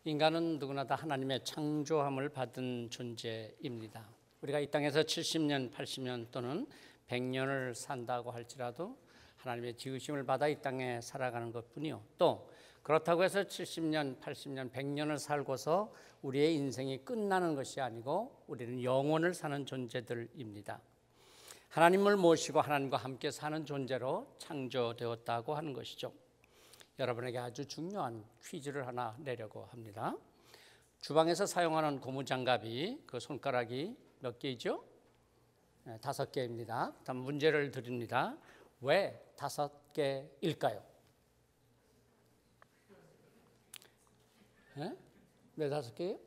인간은 누구나 다 하나님의 창조함을 받은 존재입니다. 우리가 이 땅에서 70년, 80년 또는 100년을 산다고 할지라도 하나님의 지으심을 받아 이 땅에 살아가는 것뿐이요, 또 그렇다고 해서 70년, 80년, 100년을 살고서 우리의 인생이 끝나는 것이 아니고 우리는 영원을 사는 존재들입니다. 하나님을 모시고 하나님과 함께 사는 존재로 창조되었다고 하는 것이죠. 여러분에게 아주 중요한 퀴즈를 하나 내려고 합니다. 주방에서 사용하는 고무장갑이 그 손가락이 몇 개이죠? 5개입니다. 다음 문제를 드립니다. 왜 5개일까요? 왜 5개예요?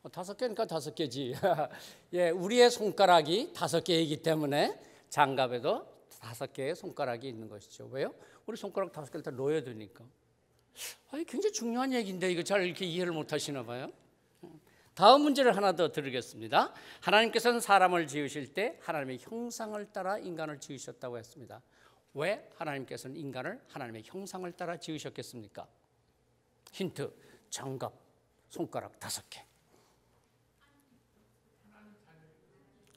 5개니까 5개지. 예, 우리의 손가락이 5개이기 때문에 장갑에도 5개의 손가락이 있는 것이죠. 왜요? 우리 손가락 5개를 다 놓여야 되니까. 굉장히 중요한 얘기인데 이거 잘 이렇게 이해를 못 하시나 봐요. 다음 문제를 하나 더 드리겠습니다. 하나님께서는 사람을 지으실 때 하나님의 형상을 따라 인간을 지으셨다고 했습니다. 왜 하나님께서는 인간을 하나님의 형상을 따라 지으셨겠습니까? 힌트, 장갑, 손가락 5개.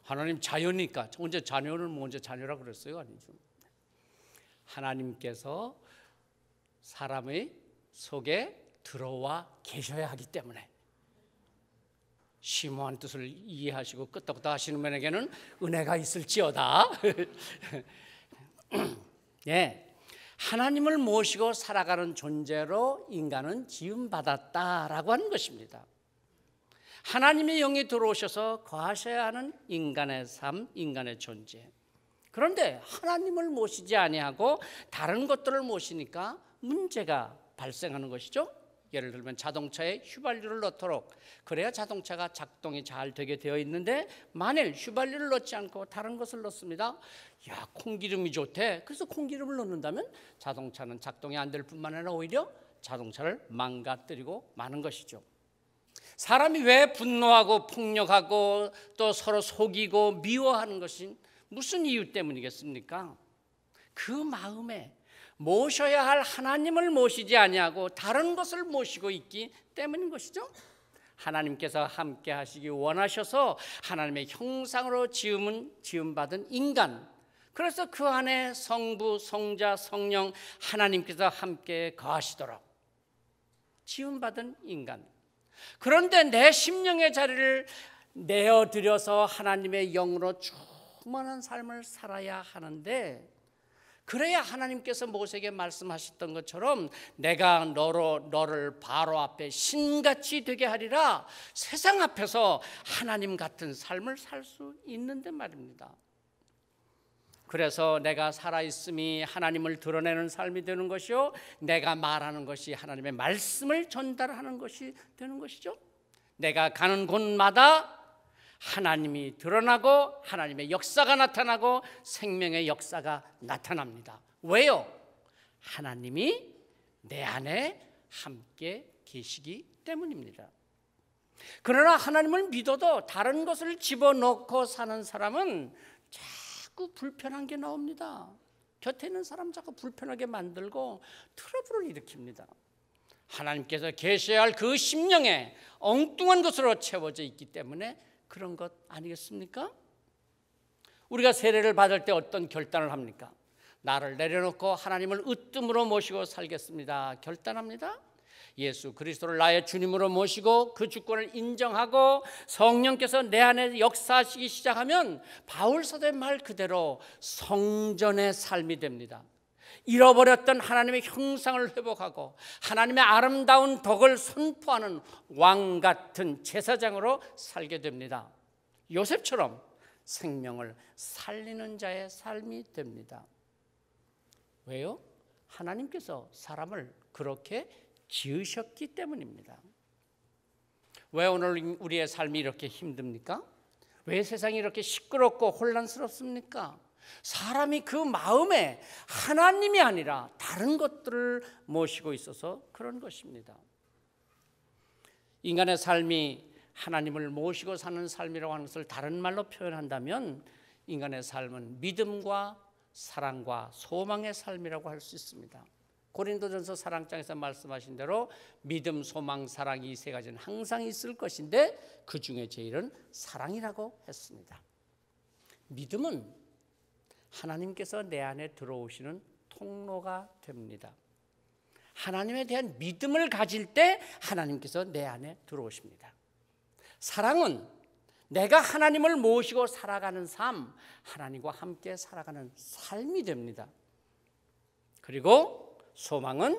하나님 자녀니까. 언제 자녀를 먼저 자녀라 그랬어요? 아니죠. 하나님께서 사람의 속에 들어와 계셔야 하기 때문에 심오한 뜻을 이해하시고 끄떡끄떡 하시는 분에게는 은혜가 있을지어다. 네, 하나님을 모시고 살아가는 존재로 인간은 지음받았다라고 하는 것입니다. 하나님의 영이 들어오셔서 거하셔야 하는 인간의 삶, 인간의 존재. 그런데 하나님을 모시지 아니하고 다른 것들을 모시니까 문제가 발생하는 것이죠. 예를 들면 자동차에 휘발유를 넣도록, 그래야 자동차가 작동이 잘 되게 되어 있는데 만일 휘발유를 넣지 않고 다른 것을 넣습니다. 야, 콩기름이 좋대. 그래서 콩기름을 넣는다면 자동차는 작동이 안 될 뿐만 아니라 오히려 자동차를 망가뜨리고 마는 것이죠. 사람이 왜 분노하고 폭력하고 또 서로 속이고 미워하는 것이 무슨 이유 때문이겠습니까? 그 마음에 모셔야 할 하나님을 모시지 아니하고 다른 것을 모시고 있기 때문인 것이죠. 하나님께서 함께 하시기 원하셔서 하나님의 형상으로 지음받은 인간, 그래서 그 안에 성부, 성자, 성령 하나님께서 함께 거하시도록 지음받은 인간. 그런데 내 심령의 자리를 내어드려서 하나님의 영으로 충만한 삶을 살아야 하는데, 그래야 하나님께서 모세에게 말씀하셨던 것처럼 내가 너를 바로 앞에 신같이 되게 하리라, 세상 앞에서 하나님 같은 삶을 살 수 있는데 말입니다. 그래서 내가 살아있음이 하나님을 드러내는 삶이 되는 것이요, 내가 말하는 것이 하나님의 말씀을 전달하는 것이 되는 것이죠. 내가 가는 곳마다 하나님이 드러나고 하나님의 역사가 나타나고 생명의 역사가 나타납니다. 왜요? 하나님이 내 안에 함께 계시기 때문입니다. 그러나 하나님을 믿어도 다른 것을 집어넣고 사는 사람은 자꾸 불편한 게 나옵니다. 곁에 있는 사람 자꾸 불편하게 만들고 트러블을 일으킵니다. 하나님께서 계셔야 할 그 심령에 엉뚱한 것으로 채워져 있기 때문에 그런 것 아니겠습니까? 우리가 세례를 받을 때 어떤 결단을 합니까? 나를 내려놓고 하나님을 으뜸으로 모시고 살겠습니다. 결단합니다. 예수 그리스도를 나의 주님으로 모시고 그 주권을 인정하고 성령께서 내 안에 역사하시기 시작하면 바울 사도의 말 그대로 성전의 삶이 됩니다. 잃어버렸던 하나님의 형상을 회복하고 하나님의 아름다운 덕을 선포하는 왕 같은 제사장으로 살게 됩니다. 요셉처럼 생명을 살리는 자의 삶이 됩니다. 왜요? 하나님께서 사람을 그렇게 지으셨기 때문입니다. 왜 오늘 우리의 삶이 이렇게 힘듭니까? 왜 세상이 이렇게 시끄럽고 혼란스럽습니까? 사람이 그 마음에 하나님이 아니라 다른 것들을 모시고 있어서 그런 것입니다. 인간의 삶이 하나님을 모시고 사는 삶이라고 하는 것을 다른 말로 표현한다면 인간의 삶은 믿음과 사랑과 소망의 삶이라고 할 수 있습니다. 고린도전서 4장에서 말씀하신 대로 믿음, 소망, 사랑 이 세 가지는 항상 있을 것인데 그 중에 제일은 사랑이라고 했습니다. 믿음은 하나님께서 내 안에 들어오시는 통로가 됩니다. 하나님에 대한 믿음을 가질 때 하나님께서 내 안에 들어오십니다. 사랑은 내가 하나님을 모시고 살아가는 삶, 하나님과 함께 살아가는 삶이 됩니다. 그리고 소망은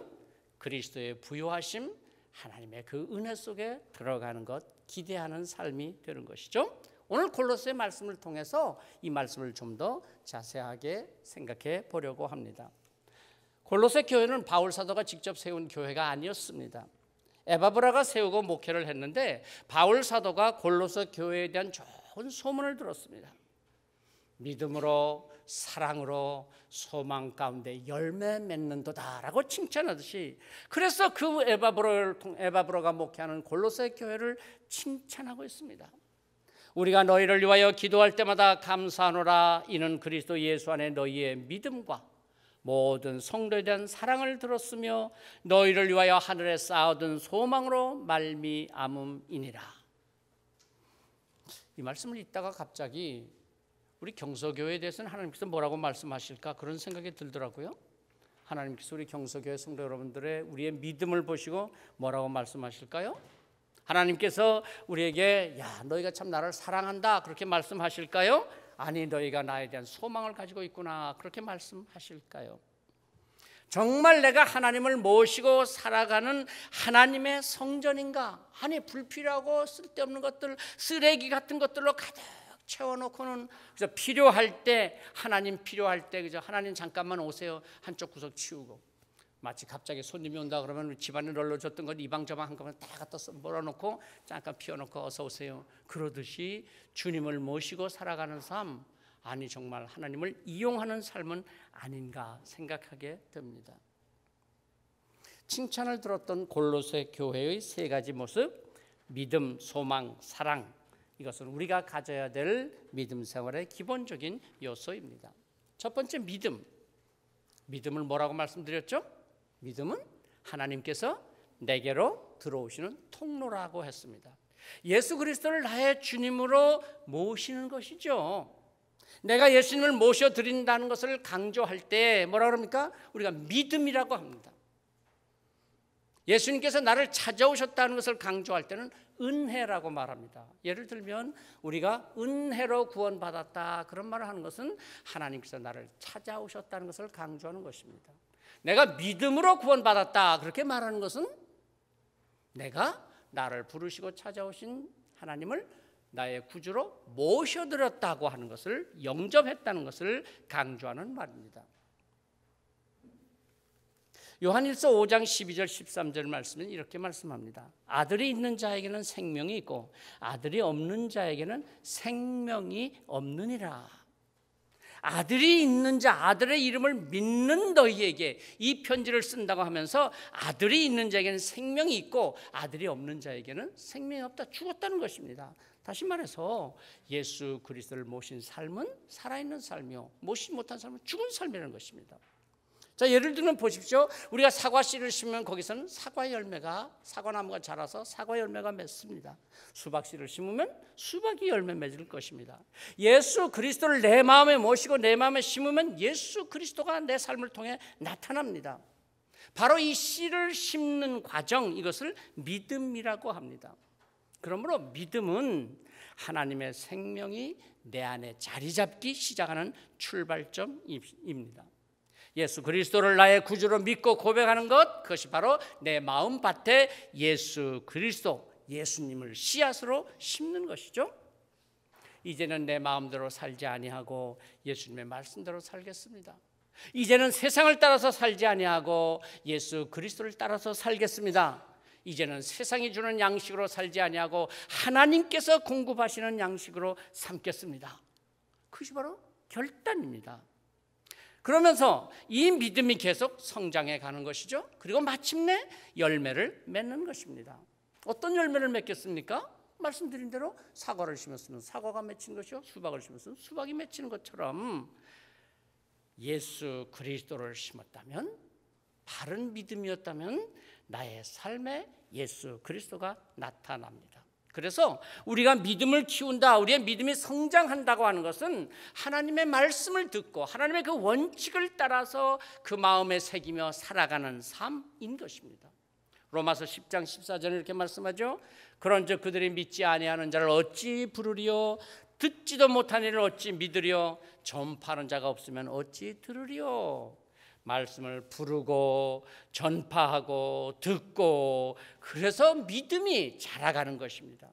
그리스도의 부요하심, 하나님의 그 은혜 속에 들어가는 것, 기대하는 삶이 되는 것이죠. 오늘 골로새 말씀을 통해서 이 말씀을 좀 더 자세하게 생각해 보려고 합니다. 골로새 교회는 바울 사도가 직접 세운 교회가 아니었습니다. 에바브라가 세우고 목회를 했는데 바울 사도가 골로새 교회에 대한 좋은 소문을 들었습니다. 믿음으로 사랑으로 소망 가운데 열매 맺는도다라고 칭찬하듯이, 그래서 그 에바브라가 목회하는 골로새 교회를 칭찬하고 있습니다. 우리가 너희를 위하여 기도할 때마다 감사하노라. 이는 그리스도 예수 안에 너희의 믿음과 모든 성도에 대한 사랑을 들었으며 너희를 위하여 하늘에 쌓아둔 소망으로 말미암음이니라. 이 말씀을 읽다가 갑자기 우리 경서교회에 대해서는 하나님께서 뭐라고 말씀하실까 그런 생각이 들더라고요. 하나님께서 우리 경서교회 성도 여러분들의 우리의 믿음을 보시고 뭐라고 말씀하실까요? 하나님께서 우리에게 야 너희가 참 나를 사랑한다 그렇게 말씀하실까요? 아니 너희가 나에 대한 소망을 가지고 있구나 그렇게 말씀하실까요? 정말 내가 하나님을 모시고 살아가는 하나님의 성전인가? 아니 불필요하고 쓸데없는 것들, 쓰레기 같은 것들로 가득 채워놓고는 그래서 필요할 때 하나님 필요할 때 그저 하나님 잠깐만 오세요 한쪽 구석 치우고, 마치 갑자기 손님이 온다 그러면 집안에 널려줬던 것 이방 저방 한꺼번에 다 갖다 몰아놓고 잠깐 피워놓고 어서 오세요 그러듯이 주님을 모시고 살아가는 삶, 아니 정말 하나님을 이용하는 삶은 아닌가 생각하게 됩니다. 칭찬을 들었던 골로새 교회의 세 가지 모습, 믿음, 소망, 사랑, 이것은 우리가 가져야 될 믿음 생활의 기본적인 요소입니다. 첫 번째 믿음. 믿음을 뭐라고 말씀드렸죠? 믿음은 하나님께서 내게로 들어오시는 통로라고 했습니다. 예수 그리스도를 나의 주님으로 모시는 것이죠. 내가 예수님을 모셔드린다는 것을 강조할 때 뭐라 그럽니까? 우리가 믿음이라고 합니다. 예수님께서 나를 찾아오셨다는 것을 강조할 때는 은혜라고 말합니다. 예를 들면 우리가 은혜로 구원받았다 그런 말을 하는 것은 하나님께서 나를 찾아오셨다는 것을 강조하는 것입니다. 내가 믿음으로 구원받았다 그렇게 말하는 것은 내가 나를 부르시고 찾아오신 하나님을 나의 구주로 모셔드렸다고 하는 것을, 영접했다는 것을 강조하는 말입니다. 요한일서 5장 12절 13절 말씀은 이렇게 말씀합니다. 아들이 있는 자에게는 생명이 있고 아들이 없는 자에게는 생명이 없느니라. 아들이 있는 자, 아들의 이름을 믿는 너희에게 이 편지를 쓴다고 하면서 아들이 있는 자에게는 생명이 있고 아들이 없는 자에게는 생명이 없다, 죽었다는 것입니다. 다시 말해서 예수 그리스도를 모신 삶은 살아있는 삶이요, 모시지 못한 삶은 죽은 삶이라는 것입니다. 자, 예를 들면 보십시오. 우리가 사과 씨를 심으면 거기서는 사과 열매가, 사과나무가 자라서 사과 열매가 맺습니다. 수박 씨를 심으면 수박이 열매 맺을 것입니다. 예수 그리스도를 내 마음에 모시고 내 마음에 심으면 예수 그리스도가 내 삶을 통해 나타납니다. 바로 이 씨를 심는 과정, 이것을 믿음이라고 합니다. 그러므로 믿음은 하나님의 생명이 내 안에 자리 잡기 시작하는 출발점입니다. 예수 그리스도를 나의 구주로 믿고 고백하는 것, 그것이 바로 내 마음밭에 예수 그리스도, 예수님을 씨앗으로 심는 것이죠. 이제는 내 마음대로 살지 아니하고 예수님의 말씀대로 살겠습니다. 이제는 세상을 따라서 살지 아니하고 예수 그리스도를 따라서 살겠습니다. 이제는 세상이 주는 양식으로 살지 아니하고 하나님께서 공급하시는 양식으로 삼겠습니다. 그것이 바로 결단입니다. 그러면서 이 믿음이 계속 성장해 가는 것이죠. 그리고 마침내 열매를 맺는 것입니다. 어떤 열매를 맺겠습니까? 말씀드린 대로 사과를 심었으면 사과가 맺힌 것이요, 수박을 심었으면 수박이 맺히는 것처럼 예수 그리스도를 심었다면 바른 믿음이었다면 나의 삶에 예수 그리스도가 나타납니다. 그래서 우리가 믿음을 키운다, 우리의 믿음이 성장한다고 하는 것은 하나님의 말씀을 듣고 하나님의 그 원칙을 따라서 그 마음에 새기며 살아가는 삶인 것입니다. 로마서 10장 14절에 이렇게 말씀하죠. 그런즉 그들이 믿지 아니하는 자를 어찌 부르리요, 듣지도 못한 이를 어찌 믿으리요, 전파하는 자가 없으면 어찌 들으리요. 말씀을 부르고 전파하고 듣고, 그래서 믿음이 자라가는 것입니다.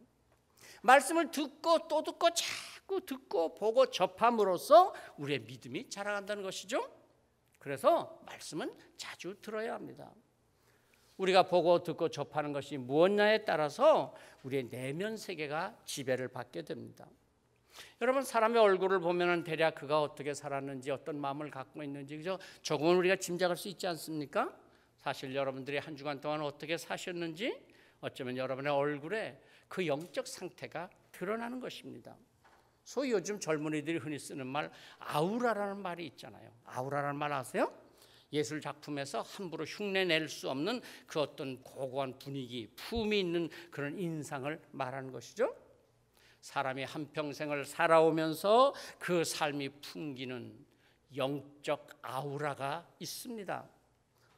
말씀을 듣고 또 듣고 자꾸 듣고 보고 접함으로써 우리의 믿음이 자라간다는 것이죠. 그래서 말씀은 자주 들어야 합니다. 우리가 보고 듣고 접하는 것이 무엇냐에 따라서 우리의 내면 세계가 지배를 받게 됩니다. 여러분, 사람의 얼굴을 보면 대략 그가 어떻게 살았는지, 어떤 마음을 갖고 있는지 그죠? 조금은 우리가 짐작할 수 있지 않습니까? 사실 여러분들이 한 주간 동안 어떻게 사셨는지 어쩌면 여러분의 얼굴에 그 영적 상태가 드러나는 것입니다. 소위 요즘 젊은이들이 흔히 쓰는 말, 아우라라는 말이 있잖아요. 아우라라는 말 아세요? 예술 작품에서 함부로 흉내낼 수 없는 그 어떤 고고한 분위기, 품이 있는 그런 인상을 말하는 것이죠. 사람이 한평생을 살아오면서 그 삶이 풍기는 영적 아우라가 있습니다.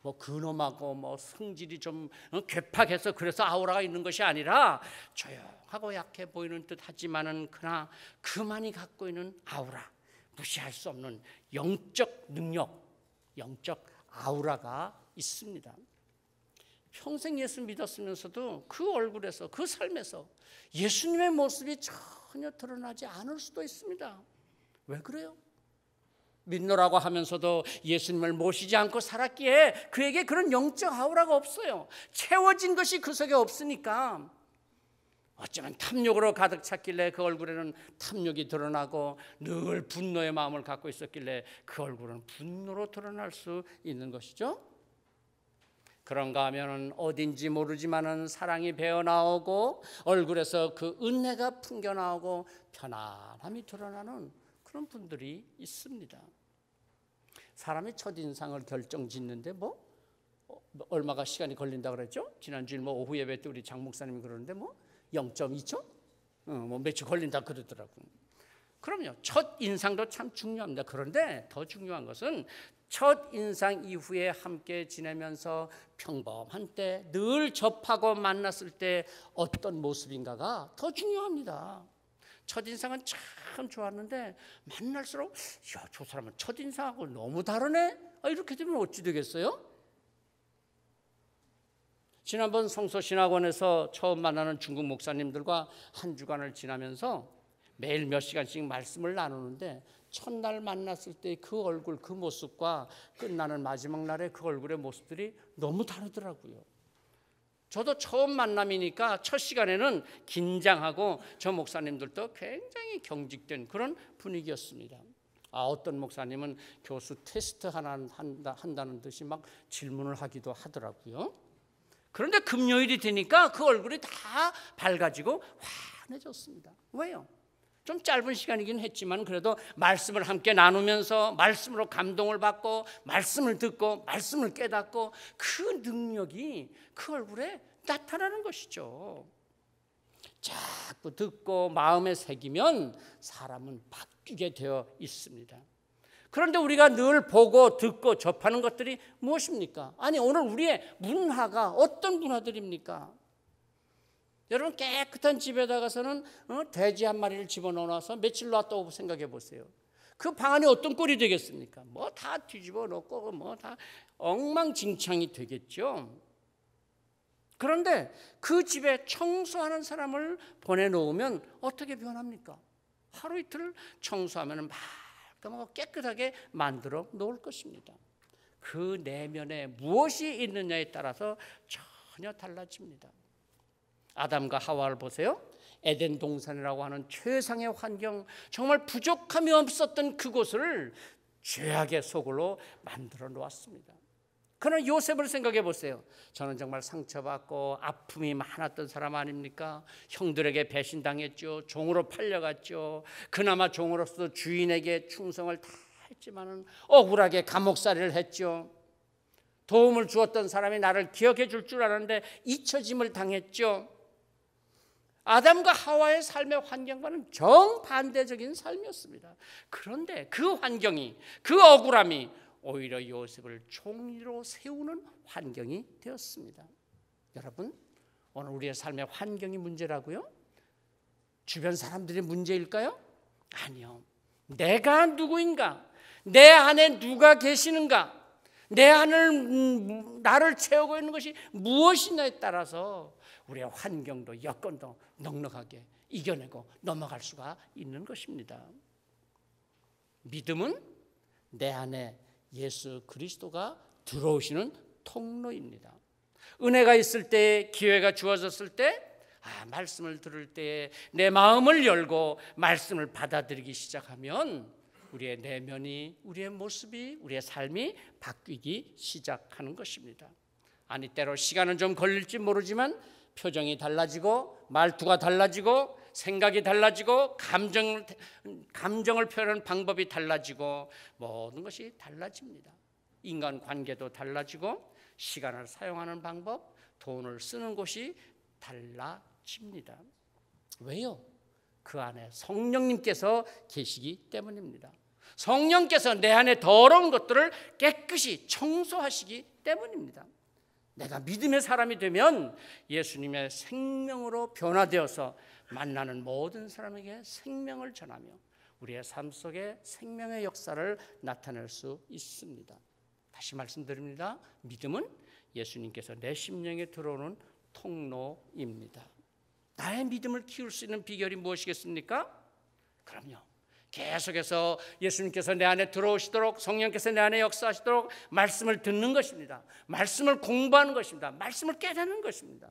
뭐 근엄하고 뭐 성질이 좀 괴팍해서 그래서 아우라가 있는 것이 아니라 조용하고 약해 보이는 듯 하지만은 그러나 그만이 갖고 있는 아우라, 무시할 수 없는 영적 능력, 영적 아우라가 있습니다. 평생 예수 믿었으면서도 그 얼굴에서, 그 삶에서 예수님의 모습이 전혀 드러나지 않을 수도 있습니다. 왜 그래요? 믿노라고 하면서도 예수님을 모시지 않고 살았기에 그에게 그런 영적 아우라가 없어요. 채워진 것이 그 속에 없으니까. 어쩌면 탐욕으로 가득 찼길래 그 얼굴에는 탐욕이 드러나고, 늘 분노의 마음을 갖고 있었길래 그 얼굴은 분노로 드러날 수 있는 것이죠. 그런가 하면은 어딘지 모르지만은 사랑이 배어나오고 얼굴에서 그 은혜가 풍겨나오고 편안함이 드러나는 그런 분들이 있습니다. 사람이 첫인상을 결정짓는데 얼마가 시간이 걸린다고 그랬죠? 지난주에 오후 예배 때 우리 장 목사님이 그러는데 0.2초? 며칠 걸린다 그러더라고요. 그럼요, 첫인상도 참 중요합니다. 그런데 더 중요한 것은 첫인상 이후에 함께 지내면서 평범한 때, 늘 접하고 만났을 때 어떤 모습인가가 더 중요합니다. 첫인상은 참 좋았는데 만날수록 저 사람은 첫인상하고 너무 다르네? 이렇게 되면 어찌 되겠어요? 지난번 성서신학원에서 처음 만나는 중국 목사님들과 한 주간을 지나면서 매일 몇 시간씩 말씀을 나누는데, 첫날 만났을 때 그 얼굴, 그 모습과 끝나는 마지막 날의 그 얼굴의 모습들이 너무 다르더라고요. 저도 처음 만남이니까 첫 시간에는 긴장하고 저 목사님들도 굉장히 경직된 그런 분위기였습니다. 어떤 목사님은 교수 테스트 하나 한다는 듯이 막 질문을 하기도 하더라고요. 그런데 금요일이 되니까 그 얼굴이 다 밝아지고 환해졌습니다. 왜요? 좀 짧은 시간이긴 했지만 그래도 말씀을 함께 나누면서 말씀으로 감동을 받고 말씀을 듣고 말씀을 깨닫고 그 능력이 그 얼굴에 나타나는 것이죠. 자꾸 듣고 마음에 새기면 사람은 바뀌게 되어 있습니다. 그런데 우리가 늘 보고 듣고 접하는 것들이 무엇입니까? 아니, 오늘 우리의 문화가 어떤 문화들입니까? 여러분, 깨끗한 집에다 가서는 돼지 한 마리를 집어넣어서 며칠 놨다고 생각해 보세요. 그 방 안이 어떤 꼴이 되겠습니까? 다 뒤집어 놓고 다 엉망진창이 되겠죠. 그런데 그 집에 청소하는 사람을 보내놓으면 어떻게 변합니까? 하루 이틀 청소하면 말끔하고 깨끗하게 만들어 놓을 것입니다. 그 내면에 무엇이 있느냐에 따라서 전혀 달라집니다. 아담과 하와를 보세요. 에덴 동산이라고 하는 최상의 환경, 정말 부족함이 없었던 그곳을 죄악의 속으로 만들어 놓았습니다. 그러나 요셉을 생각해 보세요. 저는 정말 상처받고 아픔이 많았던 사람 아닙니까? 형들에게 배신당했죠. 종으로 팔려갔죠. 그나마 종으로서 주인에게 충성을 다 했지만은 억울하게 감옥살이를 했죠. 도움을 주었던 사람이 나를 기억해 줄 줄 알았는데 잊혀짐을 당했죠. 아담과 하와의 삶의 환경과는 정반대적인 삶이었습니다. 그런데 그 환경이, 그 억울함이 오히려 요셉을 총리로 세우는 환경이 되었습니다. 여러분, 오늘 우리의 삶의 환경이 문제라고요? 주변 사람들이 문제일까요? 아니요. 내가 누구인가? 내 안에 누가 계시는가? 내 안을 나를 채우고 있는 것이 무엇이냐에 따라서 우리의 환경도 여건도 넉넉하게 이겨내고 넘어갈 수가 있는 것입니다. 믿음은 내 안에 예수 그리스도가 들어오시는 통로입니다. 은혜가 있을 때, 기회가 주어졌을 때, 말씀을 들을 때 내 마음을 열고 말씀을 받아들이기 시작하면 우리의 내면이, 우리의 모습이, 우리의 삶이 바뀌기 시작하는 것입니다. 아니, 때로 시간은 좀 걸릴지 모르지만 표정이 달라지고 말투가 달라지고 생각이 달라지고 감정을 표현하는 방법이 달라지고 모든 것이 달라집니다. 인간관계도 달라지고 시간을 사용하는 방법, 돈을 쓰는 곳이 달라집니다. 왜요? 그 안에 성령님께서 계시기 때문입니다. 성령께서 내 안에 더러운 것들을 깨끗이 청소하시기 때문입니다. 내가 믿음의 사람이 되면 예수님의 생명으로 변화되어서 만나는 모든 사람에게 생명을 전하며 우리의 삶 속에 생명의 역사를 나타낼 수 있습니다. 다시 말씀드립니다. 믿음은 예수님께서 내 심령에 들어오는 통로입니다. 나의 믿음을 키울 수 있는 비결이 무엇이겠습니까? 그럼요, 계속해서 예수님께서 내 안에 들어오시도록, 성령께서 내 안에 역사하시도록 말씀을 듣는 것입니다. 말씀을 공부하는 것입니다. 말씀을 깨닫는 것입니다.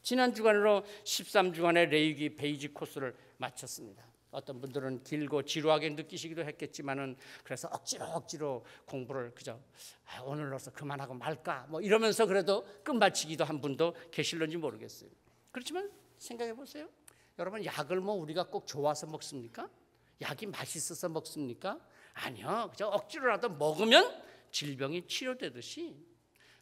지난 주간으로 13주간의 레위기 베이직 코스를 마쳤습니다. 어떤 분들은 길고 지루하게 느끼시기도 했겠지만은, 그래서 억지로 공부를 그저 오늘로서 그만하고 말까 뭐 이러면서 그래도 끝마치기도 한 분도 계실런지 모르겠어요. 그렇지만 생각해 보세요. 여러분, 약을 뭐 우리가 꼭 좋아서 먹습니까? 약이 맛있어서 먹습니까? 아니요. 그저 억지로라도 먹으면 질병이 치료되듯이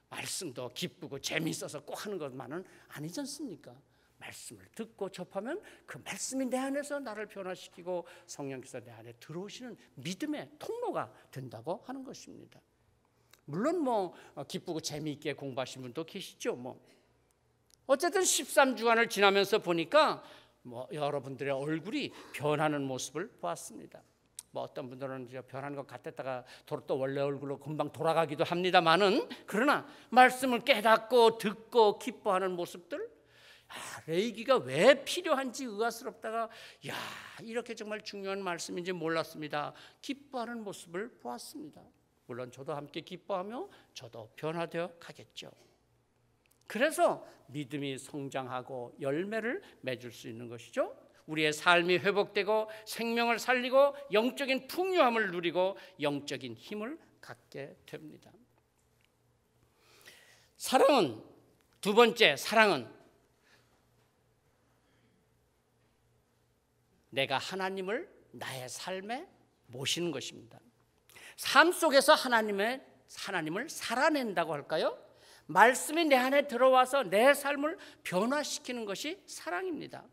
말씀도 기쁘고 재미있어서 꼭 하는 것만은 아니지 않습니까? 말씀을 듣고 접하면 그 말씀이 내 안에서 나를 변화시키고 성령께서 내 안에 들어오시는 믿음의 통로가 된다고 하는 것입니다. 물론 뭐 기쁘고 재미있게 공부하신 분도 계시죠. 뭐 어쨌든 13주간을 지나면서 보니까 여러분들의 얼굴이 변하는 모습을 보았습니다. 어떤 분들은 이제 변하는 것 같았다가 또 원래 얼굴로 금방 돌아가기도 합니다만은, 그러나 말씀을 깨닫고 듣고 기뻐하는 모습들, 레위기가 왜 필요한지 의아스럽다가 이렇게 정말 중요한 말씀인지 몰랐습니다. 기뻐하는 모습을 보았습니다. 물론 저도 함께 기뻐하며 저도 변화되어 가겠죠. 그래서 믿음이 성장하고 열매를 맺을 수 있는 것이죠. 우리의 삶이 회복되고 생명을 살리고 영적인 풍요함을 누리고 영적인 힘을 갖게 됩니다. 사랑은, 두 번째 사랑은 내가 하나님을 나의 삶에 모시는 것입니다. 삶 속에서 하나님을 살아낸다고 할까요? 말씀이 내 안에 들어와서 내 삶을 변화시키는 것이 사랑입니다.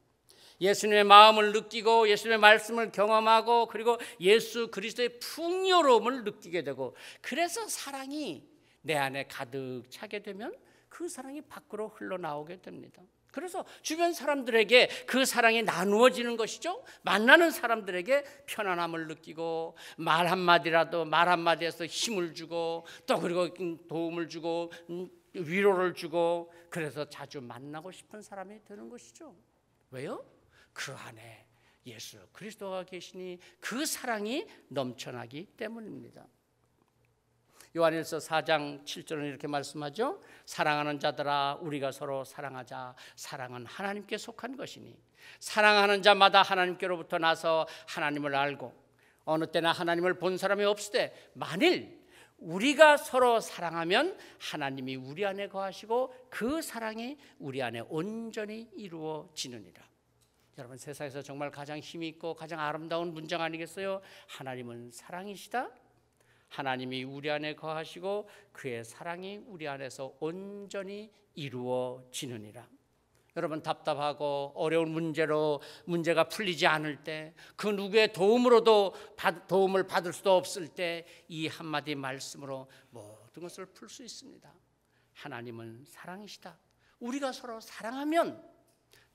예수님의 마음을 느끼고 예수님의 말씀을 경험하고 그리고 예수 그리스도의 풍요로움을 느끼게 되고, 그래서 사랑이 내 안에 가득 차게 되면 그 사랑이 밖으로 흘러나오게 됩니다. 그래서 주변 사람들에게 그 사랑이 나누어지는 것이죠. 만나는 사람들에게 편안함을 느끼고 말 한마디에서 힘을 주고 또 그리고 도움을 주고 위로를 주고, 그래서 자주 만나고 싶은 사람이 되는 것이죠. 왜요? 그 안에 예수 그리스도가 계시니 그 사랑이 넘쳐나기 때문입니다. 요한일서 4장 7절은 이렇게 말씀하죠. 사랑하는 자들아, 우리가 서로 사랑하자. 사랑은 하나님께 속한 것이니 사랑하는 자마다 하나님께로부터 나서 하나님을 알고 어느 때나 하나님을 본 사람이 없으되 만일 우리가 서로 사랑하면 하나님이 우리 안에 거하시고 그 사랑이 우리 안에 온전히 이루어지느니라. 여러분, 세상에서 정말 가장 힘이 있고 가장 아름다운 문장 아니겠어요? 하나님은 사랑이시다. 하나님이 우리 안에 거하시고 그의 사랑이 우리 안에서 온전히 이루어지느니라. 여러분, 답답하고 어려운 문제가 풀리지 않을 때, 그 누구의 도움으로도 도움을 받을 수도 없을 때 이 한마디 말씀으로 모든 것을 풀 수 있습니다. 하나님은 사랑이시다. 우리가 서로 사랑하면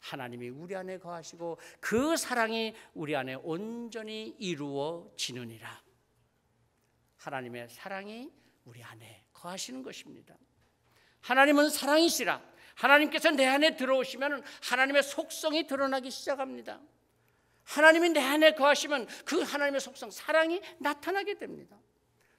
하나님이 우리 안에 거하시고 그 사랑이 우리 안에 온전히 이루어지느니라. 하나님의 사랑이 우리 안에 거하시는 것입니다. 하나님은 사랑이시라. 하나님께서 내 안에 들어오시면 하나님의 속성이 드러나기 시작합니다. 하나님이 내 안에 거하시면 그 하나님의 속성, 사랑이 나타나게 됩니다.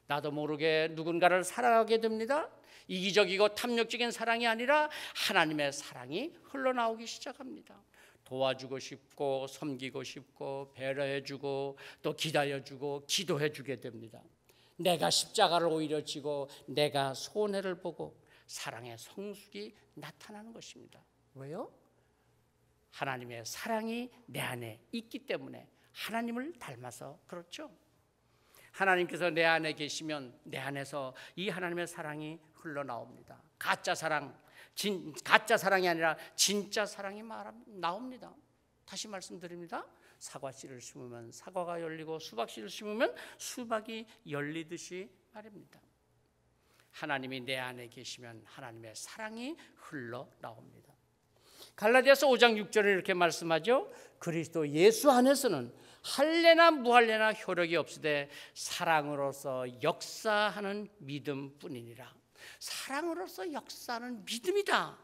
나도 모르게 누군가를 사랑하게 됩니다. 이기적이고 탐욕적인 사랑이 아니라 하나님의 사랑이 흘러나오기 시작합니다. 도와주고 싶고 섬기고 싶고 배려해주고 또 기다려주고 기도해주게 됩니다. 내가 십자가를 오히려 지고 내가 손해를 보고 사랑의 성숙이 나타나는 것입니다. 왜요? 하나님의 사랑이 내 안에 있기 때문에, 하나님을 닮아서 그렇죠. 하나님께서 내 안에 계시면 내 안에서 이 하나님의 사랑이 흘러나옵니다. 가짜 사랑이 아니라 진짜 사랑이 나옵니다. 다시 말씀드립니다. 사과씨를 심으면 사과가 열리고 수박씨를 심으면 수박이 열리듯이 말입니다. 하나님이 내 안에 계시면 하나님의 사랑이 흘러나옵니다. 갈라디아서 5장 6절에 이렇게 말씀하죠. 그리스도 예수 안에서는 할례나 무할례나 효력이 없으되 사랑으로서 역사하는 믿음뿐이니라. 사랑으로서 역사하는 믿음이다.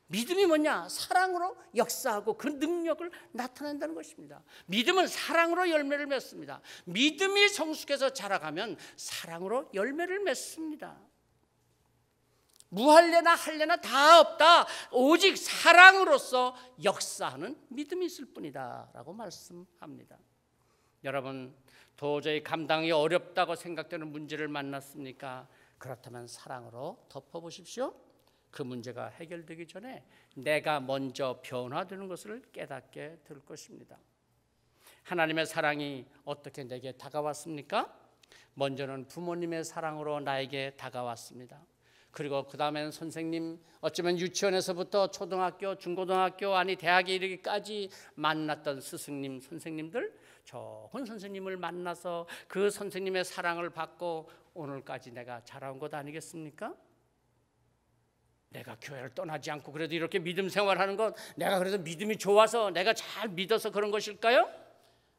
믿음이 뭐냐? 사랑으로 역사하고 그 능력을 나타낸다는 것입니다. 믿음은 사랑으로 열매를 맺습니다. 믿음이 성숙해서 자라가면 사랑으로 열매를 맺습니다. 무할례나 할례나 다 없다. 오직 사랑으로서 역사하는 믿음이 있을 뿐이다 라고 말씀합니다. 여러분, 도저히 감당이 어렵다고 생각되는 문제를 만났습니까? 그렇다면 사랑으로 덮어보십시오. 그 문제가 해결되기 전에 내가 먼저 변화되는 것을 깨닫게 될 것입니다. 하나님의 사랑이 어떻게 내게 다가왔습니까? 먼저는 부모님의 사랑으로 나에게 다가왔습니다. 그리고 그 다음에는 선생님, 어쩌면 유치원에서부터 초등학교, 중고등학교, 아니 대학에 이르기까지 만났던 스승님, 선생님들, 좋은 선생님을 만나서 그 선생님의 사랑을 받고 오늘까지 내가 자라온 것 아니겠습니까? 내가 교회를 떠나지 않고 그래도 이렇게 믿음 생활하는 건 내가 그래도 믿음이 좋아서 내가 잘 믿어서 그런 것일까요?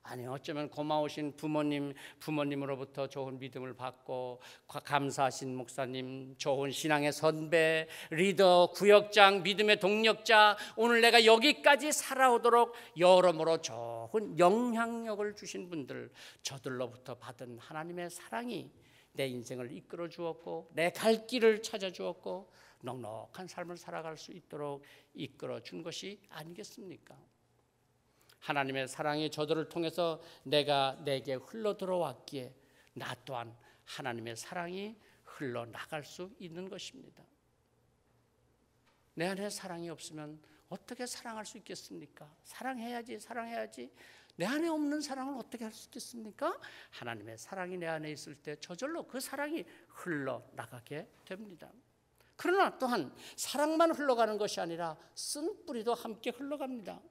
아니, 어쩌면 고마우신 부모님으로부터 좋은 믿음을 받고 감사하신 목사님, 좋은 신앙의 선배, 리더, 구역장, 믿음의 동력자, 오늘 내가 여기까지 살아오도록 여러모로 좋은 영향력을 주신 분들, 저들로부터 받은 하나님의 사랑이 내 인생을 이끌어 주었고 내 갈 길을 찾아 주었고 넉넉한 삶을 살아갈 수 있도록 이끌어 준 것이 아니겠습니까? 하나님의 사랑이 저들을 통해서 내게 흘러 들어왔기에 나 또한 하나님의 사랑이 흘러나갈 수 있는 것입니다. 내 안에 사랑이 없으면 어떻게 사랑할 수 있겠습니까? 사랑해야지. 내 안에 없는 사랑을 어떻게 할 수 있겠습니까? 하나님의 사랑이 내 안에 있을 때 저절로 그 사랑이 흘러나가게 됩니다. 그러나 또한 사랑만 흘러가는 것이 아니라 쓴뿌리도 함께 흘러갑니다.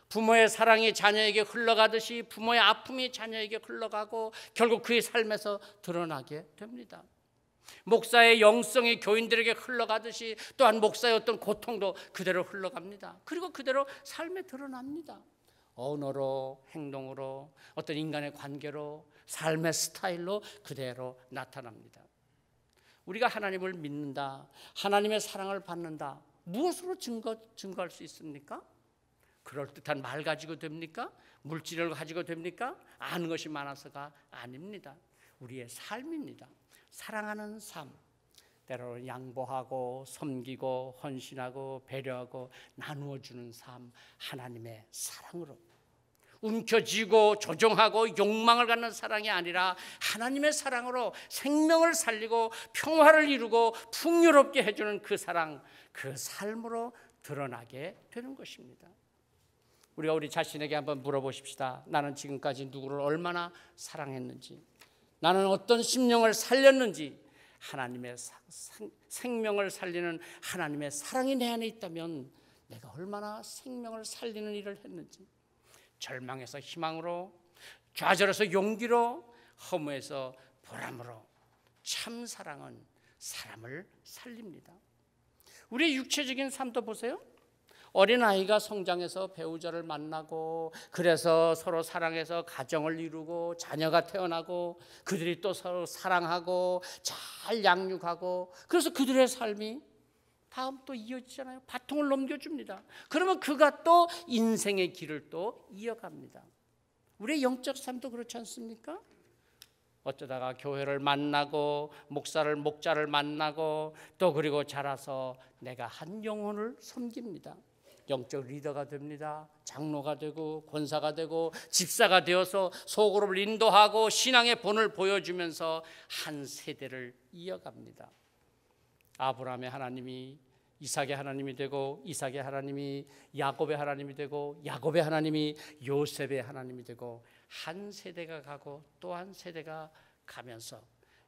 부모의 사랑이 자녀에게 흘러가듯이 부모의 아픔이 자녀에게 흘러가고 결국 그의 삶에서 드러나게 됩니다. 목사의 영성이 교인들에게 흘러가듯이 또한 목사의 어떤 고통도 그대로 흘러갑니다. 그리고 그대로 삶에 드러납니다. 언어로, 행동으로, 어떤 인간의 관계로, 삶의 스타일로 그대로 나타납니다. 우리가 하나님을 믿는다, 하나님의 사랑을 받는다, 무엇으로 증거할 수 있습니까? 그럴듯한 말 가지고 됩니까? 물질을 가지고 됩니까? 아는 것이 많아서가 아닙니다. 우리의 삶입니다. 사랑하는 삶, 때로는 양보하고 섬기고 헌신하고 배려하고 나누어주는 삶, 하나님의 사랑으로 움켜쥐고 조종하고 욕망을 갖는 사랑이 아니라 하나님의 사랑으로 생명을 살리고 평화를 이루고 풍요롭게 해주는 그 사랑, 그 삶으로 드러나게 되는 것입니다. 우리가 우리 자신에게 한번 물어보십시다. 나는 지금까지 누구를 얼마나 사랑했는지, 나는 어떤 심령을 살렸는지, 하나님의 생명을 살리는 하나님의 사랑이 내 안에 있다면 내가 얼마나 생명을 살리는 일을 했는지, 절망에서 희망으로, 좌절에서 용기로, 허무에서 보람으로, 참 사랑은 사람을 살립니다. 우리의 육체적인 삶도 보세요. 어린아이가 성장해서 배우자를 만나고, 그래서 서로 사랑해서 가정을 이루고 자녀가 태어나고, 그들이 또 서로 사랑하고 잘 양육하고, 그래서 그들의 삶이 다음 또 이어지잖아요. 바통을 넘겨줍니다. 그러면 그가 또 인생의 길을 또 이어갑니다. 우리의 영적 삶도 그렇지 않습니까? 어쩌다가 교회를 만나고 목자를 만나고, 또 그리고 자라서 내가 한 영혼을 섬깁니다. 영적 리더가 됩니다. 장로가 되고 권사가 되고 집사가 되어서 소그룹을 인도하고 신앙의 본을 보여주면서 한 세대를 이어갑니다. 아브라함의 하나님이 이삭의 하나님이 되고, 이삭의 하나님이 야곱의 하나님이 되고, 야곱의 하나님이 요셉의 하나님이 되고, 한 세대가 가고 또 한 세대가 가면서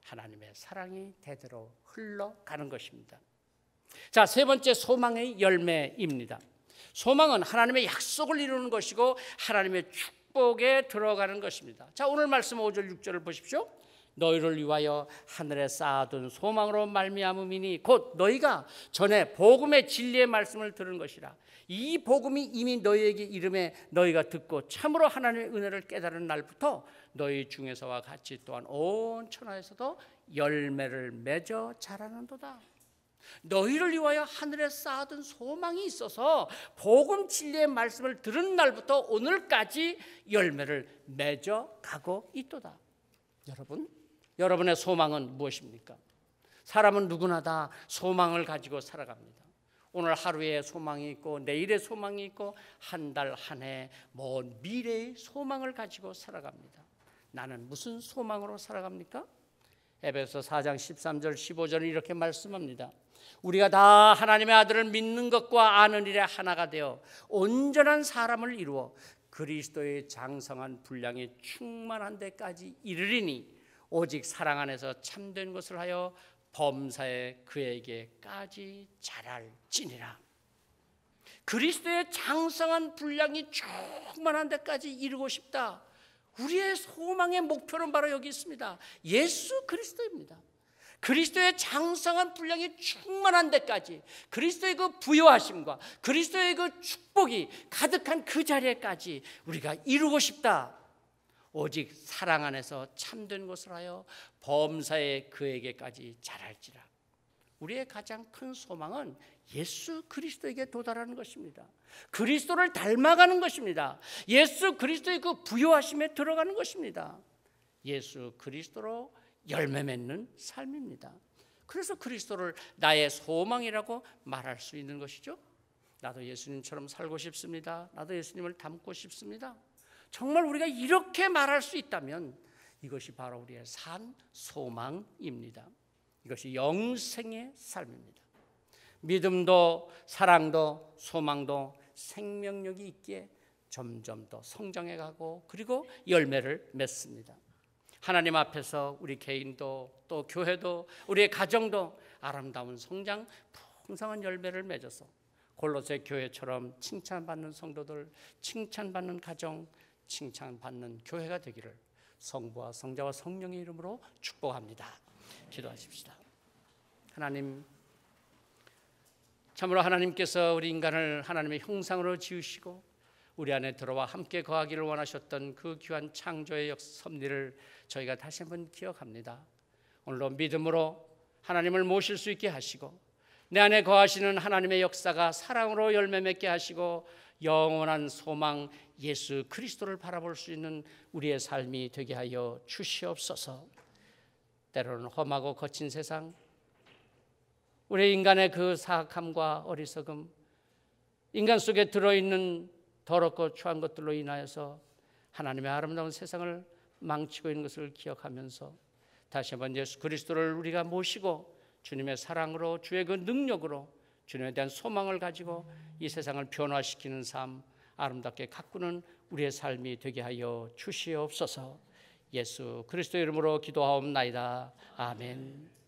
하나님의 사랑이 대대로 흘러가는 것입니다. 자, 세 번째, 소망의 열매입니다. 소망은 하나님의 약속을 이루는 것이고 하나님의 축복에 들어가는 것입니다. 자, 오늘 말씀 5절 6절을 보십시오. 너희를 위하여 하늘에 쌓아둔 소망으로 말미암음이니 곧 너희가 전에 복음의 진리의 말씀을 들은 것이라. 이 복음이 이미 너희에게 이름에 너희가 듣고 참으로 하나님의 은혜를 깨달은 날부터 너희 중에서와 같이 또한 온 천하에서도 열매를 맺어 자라는도다. 너희를 위하여 하늘에 쌓아둔 소망이 있어서 복음 진리의 말씀을 들은 날부터 오늘까지 열매를 맺어 가고 있도다. 여러분의 소망은 무엇입니까? 사람은 누구나 다 소망을 가지고 살아갑니다. 오늘 하루에 소망이 있고 내일의 소망이 있고 한 달 한 해 먼 미래의 소망을 가지고 살아갑니다. 나는 무슨 소망으로 살아갑니까? 에베소 4장 13절 15절은 이렇게 말씀합니다. 우리가 다 하나님의 아들을 믿는 것과 아는 일에 하나가 되어 온전한 사람을 이루어 그리스도의 장성한 분량이 충만한 데까지 이르리니 오직 사랑 안에서 참된 것을 하여 범사에 그에게까지 자랄지니라. 그리스도의 장성한 분량이 충만한 데까지 이르고 싶다. 우리의 소망의 목표는 바로 여기 있습니다. 예수 그리스도입니다. 그리스도의 장성한 분량이 충만한 데까지, 그리스도의 그 부요하심과 그리스도의 그 축복이 가득한 그 자리에까지 우리가 이루고 싶다. 오직 사랑 안에서 참된 것을 하여 범사에 그에게까지 자랄지라. 우리의 가장 큰 소망은 예수 그리스도에게 도달하는 것입니다. 그리스도를 닮아가는 것입니다. 예수 그리스도의 그 부요하심에 들어가는 것입니다. 예수 그리스도로 열매 맺는 삶입니다. 그래서 그리스도를 나의 소망이라고 말할 수 있는 것이죠. 나도 예수님처럼 살고 싶습니다. 나도 예수님을 닮고 싶습니다. 정말 우리가 이렇게 말할 수 있다면 이것이 바로 우리의 산 소망입니다. 이것이 영생의 삶입니다. 믿음도 사랑도 소망도 생명력이 있기에 점점 더 성장해가고 그리고 열매를 맺습니다. 하나님 앞에서 우리 개인도 또 교회도 우리의 가정도 아름다운 성장, 풍성한 열매를 맺어서 골로새 교회처럼 칭찬받는 성도들, 칭찬받는 가정, 칭찬받는 교회가 되기를 성부와 성자와 성령의 이름으로 축복합니다. 기도하십시다. 하나님, 참으로 하나님께서 우리 인간을 하나님의 형상으로 지으시고 우리 안에 들어와 함께 거하기를 원하셨던 그 귀한 창조의 섭리를 저희가 다시 한번 기억합니다. 오늘도 믿음으로 하나님을 모실 수 있게 하시고 내 안에 거하시는 하나님의 역사가 사랑으로 열매 맺게 하시고 영원한 소망 예수 그리스도를 바라볼 수 있는 우리의 삶이 되게 하여 주시옵소서. 때로는 험하고 거친 세상, 우리 인간의 그 사악함과 어리석음, 인간 속에 들어있는 더럽고 추한 것들로 인하여서 하나님의 아름다운 세상을 망치고 있는 것을 기억하면서 다시 한번 예수 그리스도를 우리가 모시고 주님의 사랑으로 주의 그 능력으로 주님에 대한 소망을 가지고 이 세상을 변화시키는 삶, 아름답게 가꾸는 우리의 삶이 되게 하여 주시옵소서. 예수 그리스도 이름으로 기도하옵나이다. 아멘.